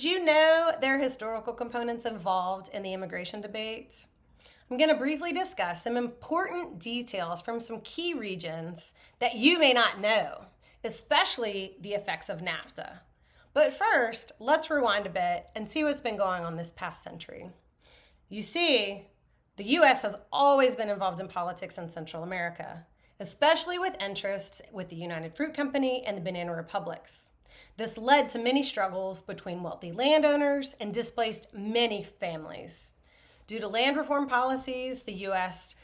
you know there are historical components involved in the immigration debate? I'm going to briefly discuss some important details from some key regions that you may not know, especially the effects of NAFTA. But first, let's rewind a bit and see what's been going on this past century. You see, the U.S. has always been involved in politics in Central America, especially with interests with the United Fruit Company and the Banana Republics. This led to many struggles between wealthy landowners and displaced many families. Due to land reform policies, the U.S.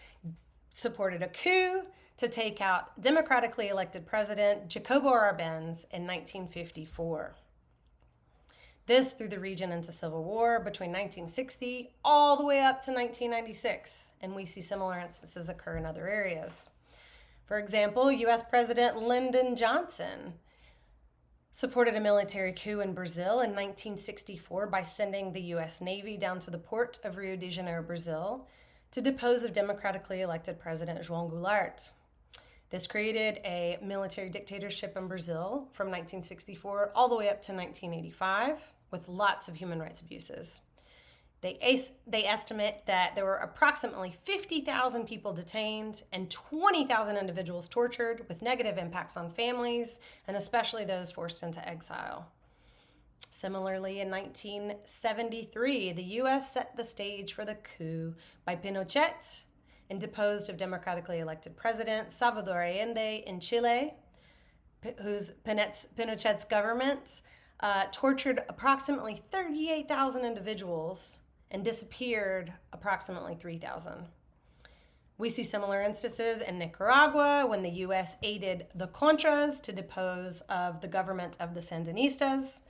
supported a coup to take out democratically elected President Jacobo Arbenz in 1954. This threw the region into civil war between 1960 all the way up to 1996, and we see similar instances occur in other areas. For example, U.S. President Lyndon Johnson supported a military coup in Brazil in 1964 by sending the U.S. Navy down to the port of Rio de Janeiro, Brazil, to depose of democratically elected President João Goulart. This created a military dictatorship in Brazil from 1964 all the way up to 1985, with lots of human rights abuses. They estimate that there were approximately 50,000 people detained and 20,000 individuals tortured, with negative impacts on families and especially those forced into exile. Similarly, in 1973, the U.S. set the stage for the coup by Pinochet and deposed of democratically elected President Salvador Allende in Chile, whose Pinochet's government tortured approximately 38,000 individuals and disappeared approximately 3,000. We see similar instances in Nicaragua when the U.S. aided the Contras to depose of the government of the Sandinistas,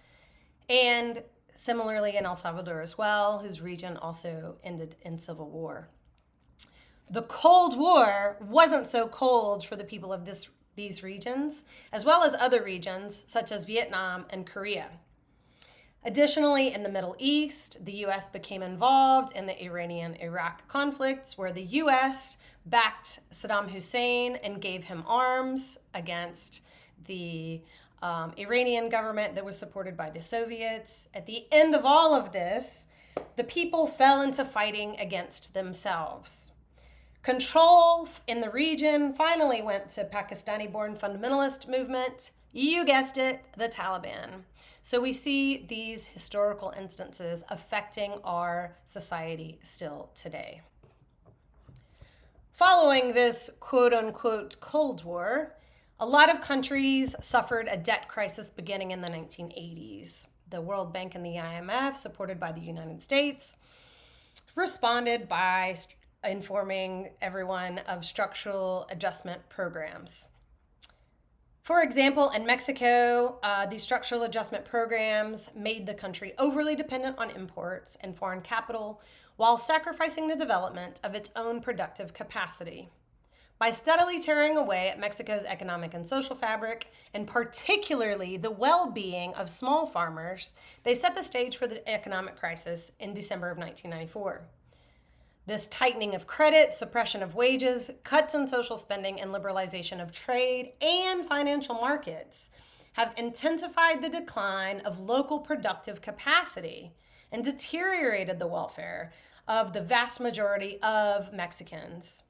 and similarly in El Salvador as well, whose region also ended in civil war. The Cold War wasn't so cold for the people of these regions, as well as other regions such as Vietnam and Korea. Additionally, in the Middle East, the U.S. became involved in the Iranian-Iraq conflicts, where the U.S. backed Saddam Hussein and gave him arms against the Iranian government that was supported by the Soviets. At the end of all of this, the people fell into fighting against themselves. Control in the region finally went to Pakistani-born fundamentalist movement. You guessed it, the Taliban. So we see these historical instances affecting our society still today. Following this quote-unquote Cold War, a lot of countries suffered a debt crisis beginning in the 1980s. The World Bank and the IMF, supported by the United States, responded by informing everyone of structural adjustment programs. For example, in Mexico, these structural adjustment programs made the country overly dependent on imports and foreign capital while sacrificing the development of its own productive capacity. By steadily tearing away at Mexico's economic and social fabric, and particularly the well-being of small farmers, they set the stage for the economic crisis in December of 1994. This tightening of credit, suppression of wages, cuts in social spending, and liberalization of trade and financial markets have intensified the decline of local productive capacity and deteriorated the welfare of the vast majority of Mexicans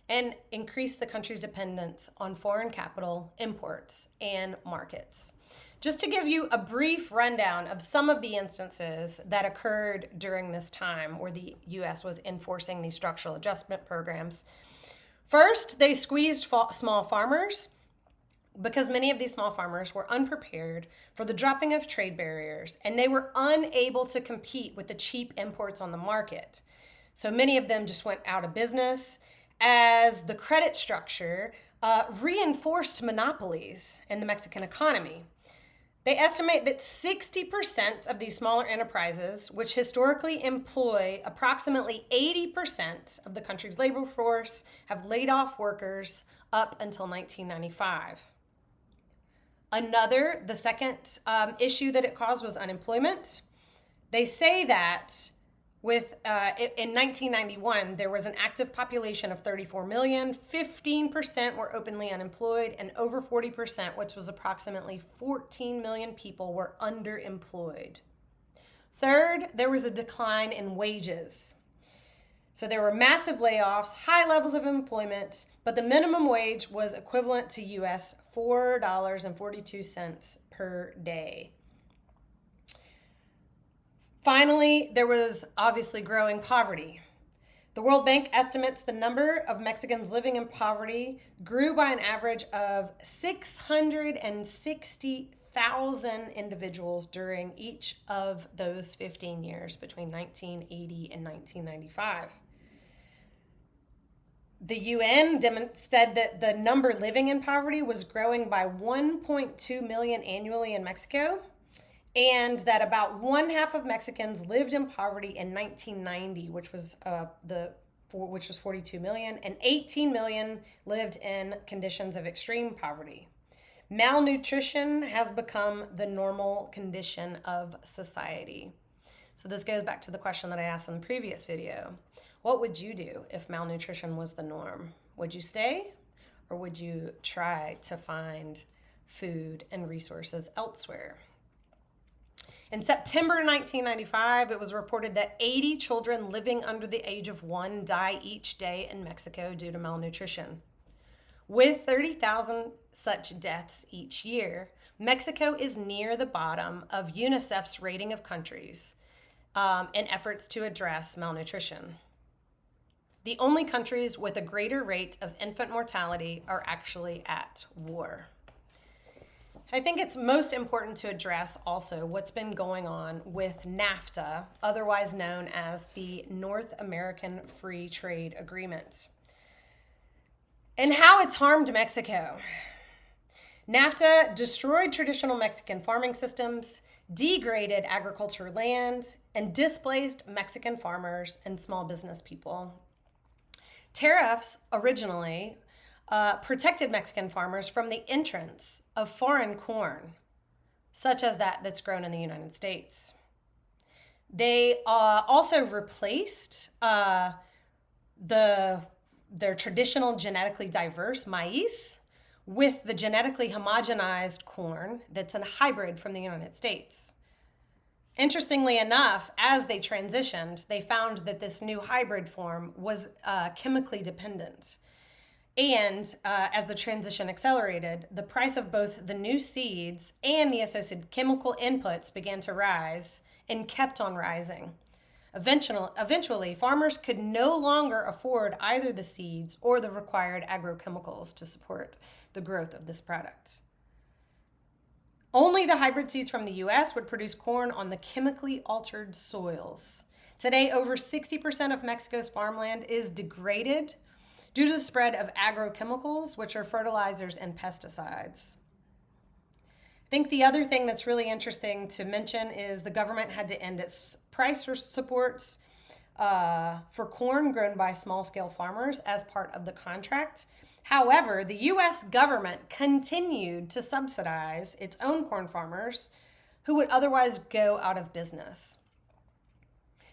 and increased the country's dependence on foreign capital, imports, and markets. Just to give you a brief rundown of some of the instances that occurred during this time where the U.S. was enforcing these structural adjustment programs. First, they squeezed small farmers because many of these small farmers were unprepared for the dropping of trade barriers, and they were unable to compete with the cheap imports on the market. So many of them just went out of business as the credit structure reinforced monopolies in the Mexican economy. They estimate that 60% of these smaller enterprises, which historically employ approximately 80% of the country's labor force, have laid off workers up until 1995. The second issue that it caused was unemployment. They say that in 1991, there was an active population of 34 million, 15% were openly unemployed, and over 40%, which was approximately 14 million people, were underemployed. Third, there was a decline in wages. So there were massive layoffs, high levels of employment, but the minimum wage was equivalent to US $4.42 per day. Finally, there was obviously growing poverty. The World Bank estimates the number of Mexicans living in poverty grew by an average of 660,000 individuals during each of those 15 years between 1980 and 1995. The UN said that the number living in poverty was growing by 1.2 million annually in Mexico, and that about one half of Mexicans lived in poverty in 1990, which was 42 million, and 18 million lived in conditions of extreme poverty. Malnutrition has become the normal condition of society. So this goes back to the question that I asked in the previous video. What would you do if malnutrition was the norm? Would you stay, or would you try to find food and resources elsewhere? In September 1995, it was reported that 80 children living under the age of 1 die each day in Mexico due to malnutrition. With 30,000 such deaths each year, Mexico is near the bottom of UNICEF's rating of countries in efforts to address malnutrition. The only countries with a greater rate of infant mortality are actually at war. I think it's most important to address also what's been going on with NAFTA, otherwise known as the North American Free Trade Agreement, and how it's harmed Mexico. NAFTA destroyed traditional Mexican farming systems, degraded agricultural land, and displaced Mexican farmers and small business people. Tariffs originally protected Mexican farmers from the entrance of foreign corn, such as that's grown in the United States. They also replaced their traditional genetically diverse maize with the genetically homogenized corn that's a hybrid from the United States. Interestingly enough, as they transitioned, they found that this new hybrid form was chemically dependent. And as the transition accelerated, the price of both the new seeds and the associated chemical inputs began to rise and kept on rising. Eventually, farmers could no longer afford either the seeds or the required agrochemicals to support the growth of this product. Only the hybrid seeds from the U.S. would produce corn on the chemically altered soils. Today, over 60% of Mexico's farmland is degraded due to the spread of agrochemicals, which are fertilizers and pesticides. I think the other thing that's really interesting to mention is the government had to end its price supports for corn grown by small-scale farmers as part of the contract. However, the U.S. government continued to subsidize its own corn farmers who would otherwise go out of business.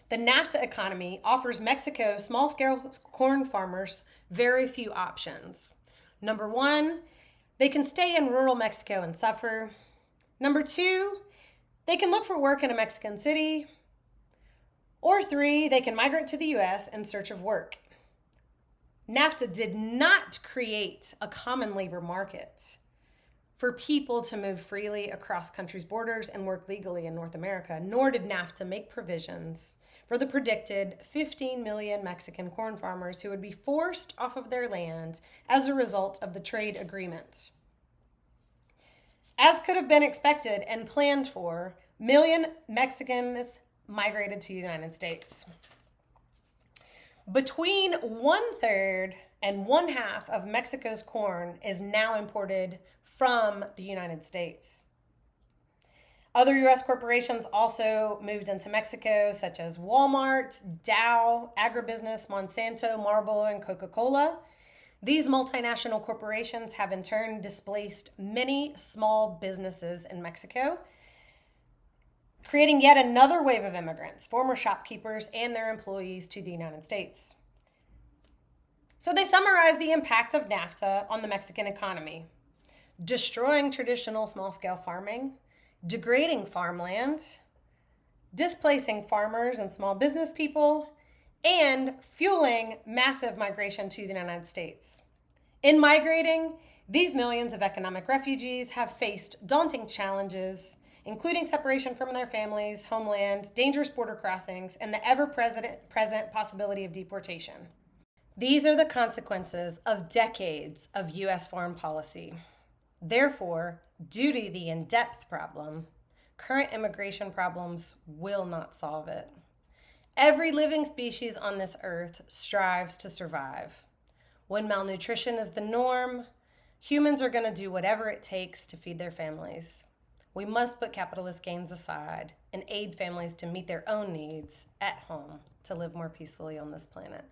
The NAFTA economy offers Mexico small-scale corn farmers very few options. Number one, they can stay in rural Mexico and suffer. Number two, they can look for work in a Mexican city. Or three, they can migrate to the U.S. in search of work. NAFTA did not create a common labor market for people to move freely across countries' borders and work legally in North America, nor did NAFTA make provisions for the predicted 15 million Mexican corn farmers who would be forced off of their land as a result of the trade agreement. As could have been expected and planned for, million Mexicans migrated to the United States. Between 1/3 and 1/2 of Mexico's corn is now imported from the United States. Other U.S. corporations also moved into Mexico, such as Walmart, Dow, Agribusiness, Monsanto, Marlboro, and Coca-Cola. These multinational corporations have in turn displaced many small businesses in Mexico, creating yet another wave of immigrants, former shopkeepers, and their employees to the United States. So they summarize the impact of NAFTA on the Mexican economy: destroying traditional small-scale farming, degrading farmland, displacing farmers and small business people, and fueling massive migration to the United States. In migrating, these millions of economic refugees have faced daunting challenges, including separation from their families, homeland, dangerous border crossings, and the ever-present possibility of deportation. These are the consequences of decades of U.S. foreign policy. Therefore, due to the in-depth problem, current immigration problems will not solve it. Every living species on this earth strives to survive. When malnutrition is the norm, humans are going to do whatever it takes to feed their families. We must put capitalist gains aside and aid families to meet their own needs at home to live more peacefully on this planet.